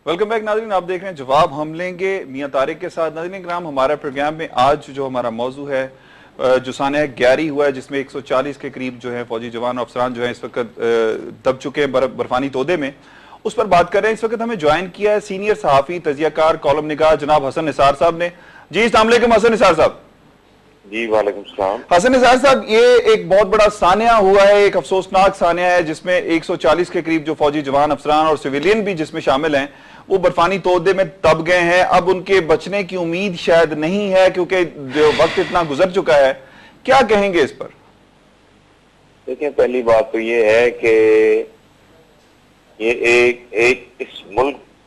Welcome back ناظرین، آپ دیکھ رہے ہیں جواب ہم لیں گے میاں طارق کے ساتھ۔ ناظرین کرام، ہمارا پروگرام میں آج جو ہمارا موضوع ہے جو سانحہ گیاری ہوا ہے، جس میں 140 کے قریب جو ہیں فوجی جوان اور افسران جو ہیں اس وقت دب چکے ہیں برفانی تودے میں، اس پر بات کر رہے ہیں۔ اس وقت ہمیں جوائن کیا ہے سینئر صحافی، تجزیہ کار، کالم نگار جناب حسن نثار صاحب نے۔ جی السلام علیکم حسن نثار صاحب۔ جی وعلیکم السلام۔ حسن نثار صاحب، یہ ایک بہت بڑا سانحہ ہوا ہے، ایک افسوسناک سانحہ ہے جس میں 140 کے قریب جو فوجی جوان، افسران اور سویلین بھی جس میں شامل ہیں وہ برفانی تودے میں دب گئے ہیں۔ اب ان کے بچنے کی امید شاید نہیں ہے کیونکہ جو وقت اتنا گزر چکا ہے۔ کیا کہیں گے اس پر؟ دیکھیں، پہلی بات تو یہ ہے کہ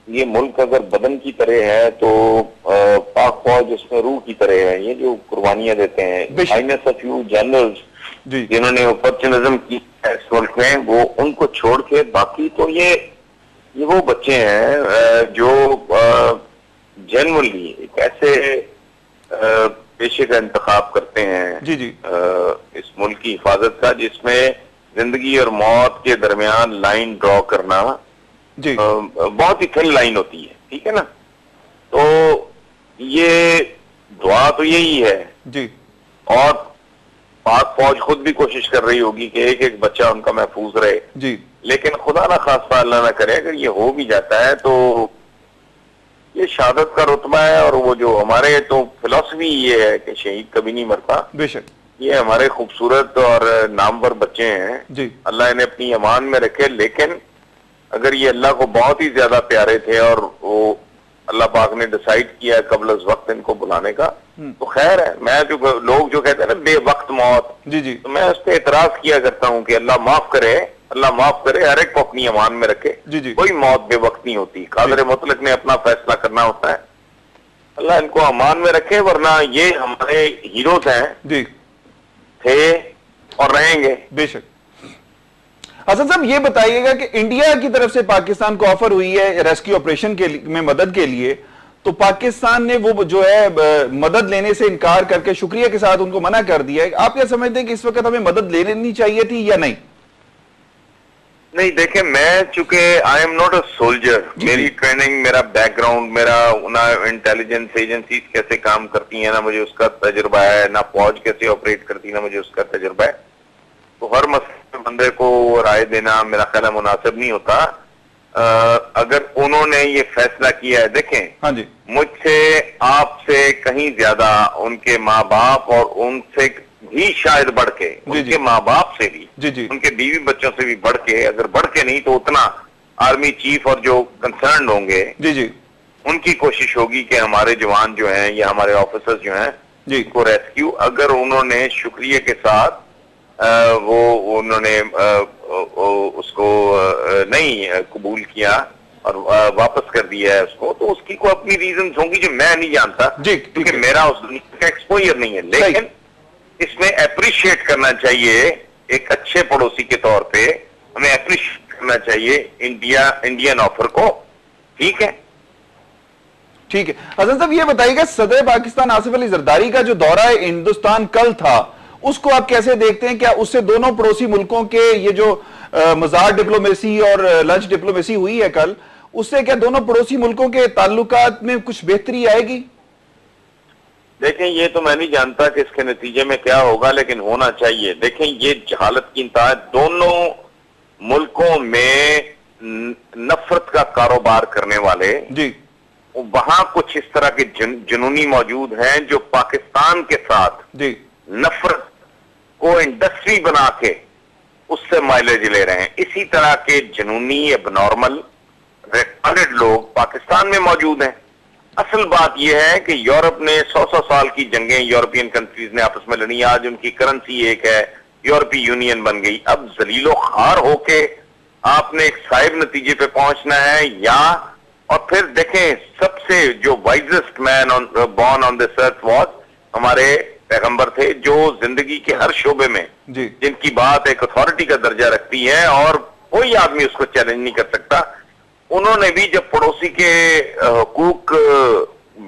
یہ ملک اگر بدن کی طرح ہے تو پاک فوج اس میں روح کی طرح ہے۔ یہ جو قربانیاں دیتے ہیں جنرلز جنہوں نے اپرچونزم کی اس ملک میں، وہ ان کو چھوڑ کے باقی تو یہ وہ بچے ہیں جو جنرلی ایک ایسے پیشے کا انتخاب کرتے ہیں اس ملک کی حفاظت کا، جس میں زندگی اور موت کے درمیان لائن ڈرا کرنا بہت ہی تھن لائن ہوتی ہے، ٹھیک ہے نا؟ تو یہ دعا تو یہی ہے جی، اور پاک فوج خود بھی کوشش کر رہی ہوگی کہ ایک ایک بچہ ان کا محفوظ رہے جی، لیکن خدا نہ خواستہ اللہ نہ کرے اگر یہ ہو بھی جاتا ہے تو یہ شہادت کا رتبہ ہے۔ اور وہ جو ہمارے تو فلسفی یہ ہے کہ شہید کبھی نہیں مرتا، بے شک یہ ہمارے خوبصورت اور نامور بچے ہیں، جی، اللہ انہیں اپنی امان میں رکھے۔ لیکن اگر یہ اللہ کو بہت ہی زیادہ پیارے تھے اور وہ اللہ پاک نے ڈیسائیڈ کیا قبل از وقت ان کو بلانے کا تو خیر ہے۔ میں جو لوگ جو کہتے ہیں نا بے وقت موت، جی جی، تو میں اس پہ اعتراض کیا کرتا ہوں کہ اللہ معاف کرے، اللہ معاف کرے، ہر ایک کو اپنی امان میں رکھے۔ جی جی، کوئی موت بے وقت نہیں ہوتی، قادر مطلق نے اپنا فیصلہ کرنا ہوتا ہے۔ اللہ ان کو امان میں رکھے، ورنہ یہ ہمارے ہیروز ہیں، جی، تھے اور رہیں گے۔ بے شک۔ حسن صاحب، یہ بتائیے گا کہ انڈیا کی طرف سے پاکستان کو آفر ہوئی ہے ریسکیو آپریشن میں مدد کے لیے، تو پاکستان نے وہ جو ہے مدد لینے سے انکار کر کے شکریہ کے ساتھ ان کو منع کر دیا ہے۔ آپ کیا سمجھتے ہیں کہ اس وقت ہمیں مدد لے لینی چاہیے تھی یا نہیں؟ نہیں، دیکھیں، میں چونکہ I am not a soldier, میری ٹریننگ، میرا بیک گراؤنڈ، میرا نہ انٹیلیجنس ایجنسیز کیسے کام کرتی ہیں، نہ مجھے اس کا تجربہ ہے، نہ فوج کیسے آپریٹ کرتی، نہ مجھے اس کا تجربہ ہے۔ تو ہر مسئلے میں بندے کو رائے دینا میرا خیال ہے مناسب نہیں ہوتا۔ اگر انہوں نے یہ فیصلہ کیا ہے، دیکھیں، ہاں جی، مجھ سے، آپ سے کہیں زیادہ ان کے ماں باپ اور ان سے بھی شاید بڑھ کے، ان کے ماں باپ سے بھی، ان کے بیوی بچوں سے بھی بڑھ کے، اگر بڑھ کے نہیں تو اتنا آرمی چیف اور جو کنسرنڈ ہوں گے ان کی کوشش ہوگی کہ ہمارے جوان جو ہیں یا ہمارے آفیسرز جو ہیں کو ریسکیو، اگر انہوں نے شکریہ کے ساتھ انہوں نے اس کو نہیں قبول کیا اور واپس کر دیا ہے اس کو، تو اس کی کوئی اپنی ریزنز ہوں گی جو میں نہیں جانتا کیونکہ میرا اس دنیا کا ایکسپوئر نہیں ہے۔ لیکن اس میں اپریشیٹ کرنا چاہیے، ایک اچھے پڑوسی کے طور پہ ہمیں اپریشیٹ کرنا چاہیے انڈین آفر کو، ٹھیک ہے؟ ٹھیک ہے۔ حسن صاحب، یہ بتائیے گا صدر پاکستان آصف علی زرداری کا جو دورہ ہندوستان کل تھا، اس کو آپ کیسے دیکھتے ہیں؟ کیا اس سے دونوں پڑوسی ملکوں کے یہ جو مزار ڈپلومیسی اور لنچ ڈپلومیسی ہوئی ہے کل، اس سے کیا دونوں پڑوسی ملکوں کے تعلقات میں کچھ بہتری آئے گی؟ دیکھیں، یہ تو میں نہیں جانتا کہ اس کے نتیجے میں کیا ہوگا، لیکن ہونا چاہیے۔ دیکھیں، یہ جہالت کی انتہا، دونوں ملکوں میں نفرت کا کاروبار کرنے والے وہاں کچھ اس طرح کے جنونی موجود ہیں جو پاکستان کے ساتھ نفرت کو انڈسٹری بنا کے اس سے مائلیج لے رہے ہیں۔ اسی طرح کے جنونی اب نارمل ریٹارڈڈ لوگ پاکستان میں موجود ہیں۔ اصل بات یہ ہے کہ یورپ نے 100 سال کی جنگیں یورپین کنٹریز نے آپس میں لڑی، آج ان کی کرنسی ایک ہے، یورپی یونین بن گئی۔ اب ذلیل و خوار ہو کے آپ نے ایک صائب نتیجے پہ پہنچنا ہے، یا اور پھر دیکھیں، سب سے جو وائزسٹ مین born on this earth was ہمارے پیغمبر تھے، جو زندگی کے ہر شعبے میں جن کی بات ایک اتھارٹی کا درجہ رکھتی ہے اور کوئی آدمی اس کو چیلنج نہیں کر سکتا۔ انہوں نے بھی جب پڑوسی کے حقوق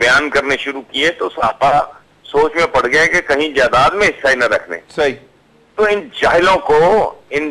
بیان کرنے شروع کیے تو صحابہ سوچ میں پڑ گئے کہ کہیں جائیداد میں حصہ ہی نہ رکھنے۔ صحیح۔ تو ان جاہلوں کو، ان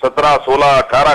17, 16, 18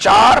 4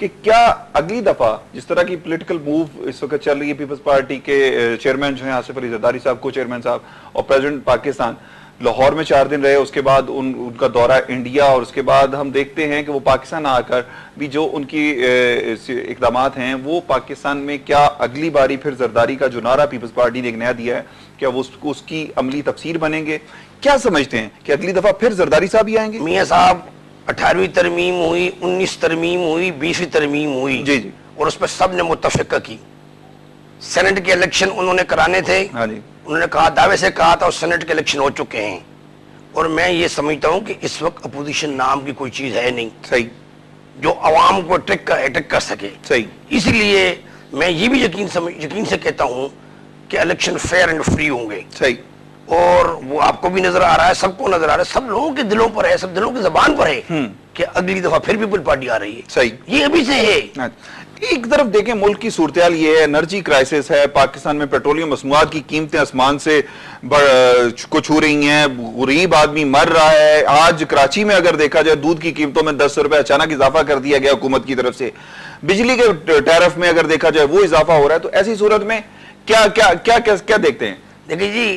کہ کیا اگلی دفعہ جس طرح کی پولیٹیکل موو اس وقت چل رہی ہے پیپلز پارٹی کے چیئرمین جو ہیں آصف علی زرداری صاحب، کو چیئرمین صاحب، اور پریزیڈنٹ پاکستان لاہور میں 4 دن رہے، اس کے بعد ان کا دورہ انڈیا، اور اس کے بعد ہم دیکھتے ہیں کہ وہ پاکستان آ کر بھی جو ان کی اقدامات ہیں وہ پاکستان میں کیا اگلی باری پھر زرداری کا جو نعرہ پیپلز پارٹی نے ایک نیا دیا ہے کیا وہ اس کی عملی تفسیر بنیں گے؟ کیا سمجھتے ہیں کہ اگلی دفعہ پھر زرداری صاحب ہی آئیں گے؟ میاں صاحب 18ویں ترمیم ہوئی، 19 ترمیم ہوئی، 20ویں ترمیم ہوئی، جی جی، اور اس پہ سب نے متفقہ کی. سینٹ کے الیکشن انہوں نے کرانے تھے، ہاں جی، انہوں نے کہا، دعوے سے کہا تھا، اور سینٹ کے الیکشن ہو چکے ہیں. اور میں یہ سمجھتا ہوں کہ اس وقت اپوزیشن نام کی کوئی چیز ہے نہیں صحیح، جو عوام کو اٹیک کر سکے. صحیح، اس لیے میں یہ بھی یقین سے کہتا ہوں کہ الیکشن فیئر اینڈ فری ہوں گے. صحیح، اور وہ آپ کو بھی نظر آ رہا ہے، سب کو نظر آ رہا ہے، سب لوگوں کے دلوں پر ہے، سب دلوں کی زبان پر ہے کہ اگلی دفعہ پھر پیپل پارٹی آ رہی ہے. صحیح، یہ ابھی سے ہے. ایک طرف دیکھیں ملک کی صورتحال یہ ہے، انرجی کرائسس ہے، پاکستان میں پیٹرولیم مصنوعات کی قیمتیں آسمان سے کو چھو رہی ہیں، غریب آدمی مر رہا ہے. آج کراچی میں اگر دیکھا جائے دودھ کی قیمتوں میں 10 روپے اچانک اضافہ کر دیا گیا حکومت کی طرف سے. بجلی کے ٹیرف میں اگر دیکھا جائے وہ اضافہ ہو رہا ہے. تو ایسی صورت میں کیا دیکھتے ہیں؟ دیکھیں جی،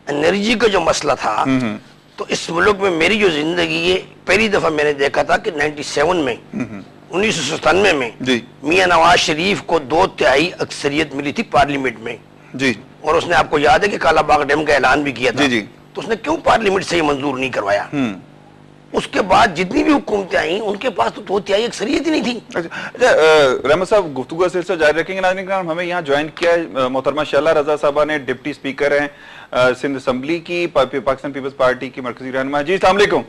انرجی کا جو مسئلہ تھا تو اس ملک میں میری جو زندگی ہے، پہلی دفعہ میں نے دیکھا تھا کہ 97 میں 1997 میں جی، میاں نواز شریف کو 2/3 اکثریت ملی تھی پارلیمنٹ میں. جی، اور اس نے، آپ کو یاد ہے کہ کالا باغ ڈیم کا اعلان بھی کیا تھا. جی جی، تو اس نے کیوں پارلیمنٹ سے یہ منظور نہیں کروایا؟ اس کے بعد جتنی بھی حکومتیں آئیں ان کے پاس تو 2/3 اکثریت ہی نہیں تھی. اچھا رحمت صاحب، گفتگو کا سلسلہ جاری رکھیں گے. ناظرین کرام، ہمیں یہاں جوائن کیا ہے محترمہ شعلہ رضا صاحبہ نے، ڈپٹی اسپیکر ہیں سندھ اسمبلی کی، پاکستان پیپلز پارٹی کی مرکزی رہنما. جی السلام علیکم.